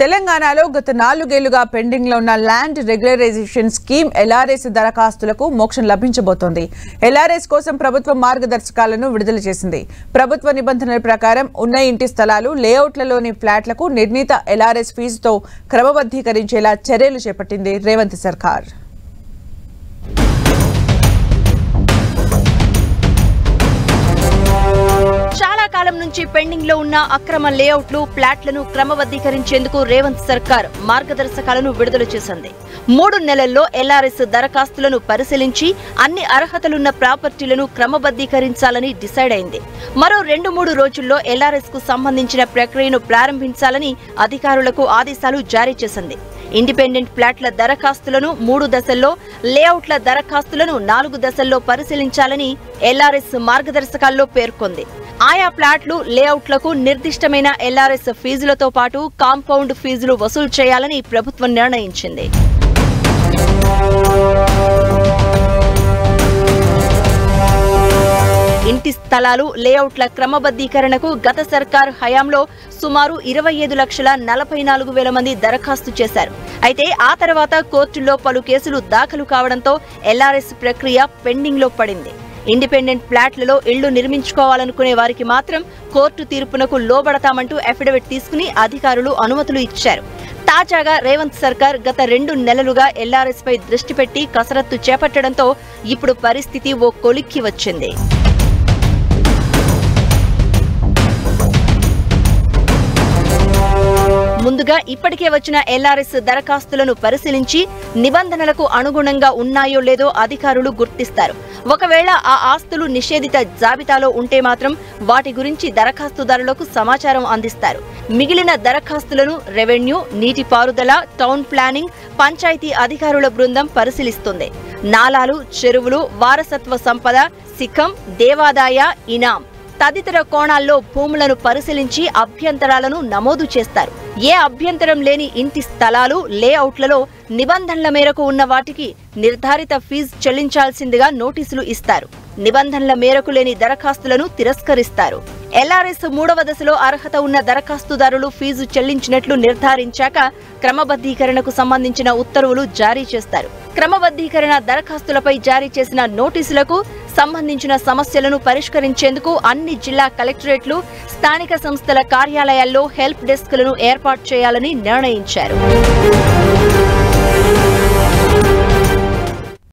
తెలంగాణలో గత 4 ఏళ్లుగా పెండింగ్ లో ఉన్న ల్యాండ్ రెగ్యులరైజేషన్ స్కీమ్ ఎల్ఆర్ఎస్ దరఖాస్తులకు మోక్షం లభించబోతోంది. ఎల్ఆర్ఎస్ కోసం ప్రభుత్వం మార్గదర్శకాలను విడుదల చేసింది. ప్రభుత్వ నిబంధనల ప్రకారం ఉన్న ఇంటి స్థలాలు లేఅవుట్లలోని ఫ్లాట్లకు నిర్ణీత ఎల్ఆర్ఎస్ ఫీజుతో క్రమబద్ధీకరించేలా చర్యలు చేపట్టింది రేవంత్ సర్కార్. చాలా కాలం నుంచి పెండింగ్ లో ఉన్న అక్రమ లేఅవుట్లు ఫ్లాట్లను క్రమబద్ధీకరించేందుకు రేవంత్ సర్కార్ మార్గదర్శకాలను విడుదల చేసింది. 3 నెలల్లో ఎల్ఆర్ఎస్ దరఖాస్తులను పరిశీలించి అన్ని అర్హతలున్న ప్రాపర్టీలను క్రమబద్ధీకరించాలని డిసైడ్ అయింది. మరో 2-3 రోజుల్లో ఎల్ఆర్ఎస్ కు సంబంధించిన ప్రక్రియను ప్రారంభించాలని అధికారులకు ఆదేశాలు జారీ చేసింది. ఇండిపెండెంట్ ఫ్లాట్ల దరఖాస్తులను 3 దశల్లో, లేఅవుట్ల దరఖాస్తులను 4 దశల్లో పరిశీలించాలని ఎల్ఆర్ఎస్ మార్గదర్శకాల్లో పేర్కొంది. ఆయా ఫ్లాట్లు, లేఅవుట్లకు నిర్దిష్టమైన ఎల్ఆర్ఎస్ ఫీజులతో పాటు కాంపౌండ్ ఫీజులు వసూలు చేయాలని ప్రభుత్వం నిర్ణయించింది. ఇంటి స్థలాలు, లేఅవుట్ల క్రమబద్ధీకరణకు గత సర్కార్ హయాంలో సుమారు 25,44,000 మంది దరఖాస్తు చేశారు. అయితే ఆ తర్వాత కోర్టుల్లో పలు కేసులు దాఖలు కావడంతో ఎల్ఆర్ఎస్ ప్రక్రియ పెండింగ్ లో పడింది. ఇండిపెండెంట్ ఫ్లాట్లలో ఇళ్లు నిర్మించుకోవాలనుకునే వారికి మాత్రం కోర్టు తీర్పునకు లోబడతామంటూ అఫిడవిట్ తీసుకుని అధికారులు అనుమతులు ఇచ్చారు. తాజాగా రేవంత్ సర్కార్ గత 2 నెలలుగా ఎల్ఆర్ఎస్ పై దృష్టి పెట్టి కసరత్తు చేపట్టడంతో ఇప్పుడు పరిస్థితి ఓ కొలిక్కి వచ్చింది. ముందుగా ఇప్పటికే వచ్చిన ఎల్ఆర్ఎస్ దరఖాస్తులను పరిశీలించి నిబంధనలకు అనుగుణంగా ఉన్నాయో లేదో అధికారులు గుర్తిస్తారు. ఒకవేళ ఆ ఆస్తులు నిషేధిత జాబితాలో ఉంటే మాత్రం వాటి గురించి దరఖాస్తుదారులకు సమాచారం అందిస్తారు. మిగిలిన దరఖాస్తులను రెవెన్యూ, నీటిపారుదల, టౌన్ ప్లానింగ్, పంచాయతీ అధికారుల బృందం పరిశీలిస్తుంది. నాలాలు, చెరువులు, వారసత్వ సంపద, సిఖం, దేవాదాయ, ఇనాం తదితర కోణాల్లో భూములను పరిశీలించి అభ్యంతరాలను నమోదు చేస్తారు. ఏ అభ్యంతరం లేని ఇంటి స్థలాలు, లేఅవుట్లలో నిబంధనల మేరకు ఉన్న వాటికి నిర్ధారిత ఫీజు చెల్లించాల్సిందిగా నోటీసులు ఇస్తారు. నిబంధనల మేరకు లేని దరఖాస్తులను తిరస్కరిస్తారు. ఎల్ఆర్ఎస్ 3వ దశలో అర్హత ఉన్న దరఖాస్తుదారులు ఫీజు చెల్లించినట్లు నిర్ధారించాక క్రమబద్ధీకరణకు సంబంధించిన ఉత్తర్వులు జారీ చేస్తారు. క్రమబద్ధీకరణ దరఖాస్తులపై జారీ చేసిన నోటీసులకు సంబంధించిన సమస్యలను పరిష్కరించేందుకు అన్ని జిల్లా కలెక్టరేట్లు, స్థానిక సంస్థల కార్యాలయాల్లో హెల్ప్ డెస్క్లను ఏర్పాటు చేయాలని నిర్ణయించారు.